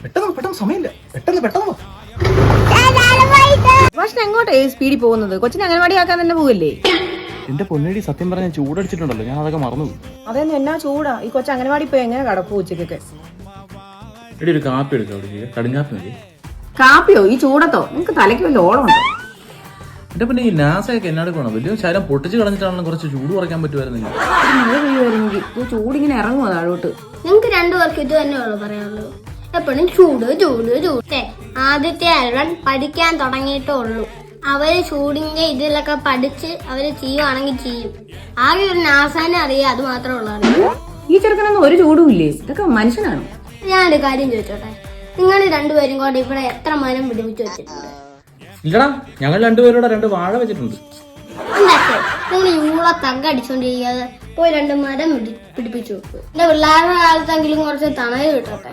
പെട്ടെന്ന് സമയമില്ല. പെട്ടെന്ന് ഭക്ഷണം എങ്ങോട്ടേ സ്പീഡിൽ പോകുന്നത്? കൊച്ചിനെ അംഗൻവാടി ആക്കാൻ തന്നെ പോവല്ലേ? എന്റെ പൊന്നേടി, സത്യം പറഞ്ഞാൽ ചൂടടിച്ചിട്ടുണ്ടല്ലോ, ഞാൻ അതൊക്കെ മറന്നു. അതെന്നെ എന്നാ ചൂടാ ഈ കൊച്ചു അംഗൻവാടി പോയി എങ്ങനെ കടപ്പു ഉച്ചക്കൊക്കെ? എടി ഒരു കാപ്പി എടുക്കാം, കടുങ്കാപ്പി മതി. കാപ്പിയോ ഈ ചൂടത്തോ? നിങ്ങക്ക് തലയ്ക്ക് വല്ല ഓളമുണ്ടോ? എന്റെ പിന്നെ ഈ നാസയൊക്കെ എന്നാട് പോകണം, വലിയ ശരം പൊട്ടിച്ച് കളഞ്ഞിട്ടാണെങ്കിലും കുറച്ച് ചൂട് കുറയ്ക്കാൻ പറ്റുമായിരുന്നെങ്കിൽ. മഴ പെയ്യുമായിരുന്നെങ്കിൽ ഈ ചൂടിങ്ങനെ ഇറങ്ങുമോ താഴോട്ട്? നിങ്ങക്ക് രണ്ടുപേർക്ക് ഇത് തന്നെയുള്ളൂ പറയാനുള്ളൂ. എപ്പോഴും ചൂട് ചൂട് ചൂട്. ആദ്യത്തെ അൽവൺ പഠിക്കാൻ തുടങ്ങിയിട്ടേ ഉള്ളൂ. അവര് ചൂടിന്റെ ഇതിലൊക്കെ പഠിച്ച് അവര് ചെയ്യുവാണെങ്കിൽ ചെയ്യും. ആകെ ഒരു നാസാനെ അറിയാം, അത് മാത്രമേ ഉള്ളൂ. ഈ ചെറുക്കനൊന്നും ഒരു ചൂടും ഇല്ലേ? ഇതൊക്കെ മനുഷ്യനാണ്. ഞാനൊരു കാര്യം ചോദിച്ചോട്ടെ, നിങ്ങൾ രണ്ടുപേരും കൂടെ ഇവിടെ എത്ര മരം പിടിപ്പിച്ചു വെച്ചിട്ടുണ്ട്? ഇല്ലടാ, ഞങ്ങൾ രണ്ടുപേരോടെ 2 വാഴ വെച്ചിട്ടുണ്ട്. എന്താ നിങ്ങൾ യൂളെ തగ్గടിച്ചോണ്ടിരിക്കാതെ പോയി 2 മരം പിടിപ്പിച്ചു വെക്കും. എന്റെ പിള്ളേരുടെ കാലത്തെങ്കിലും കുറച്ച് തണല് കിട്ടട്ടെ.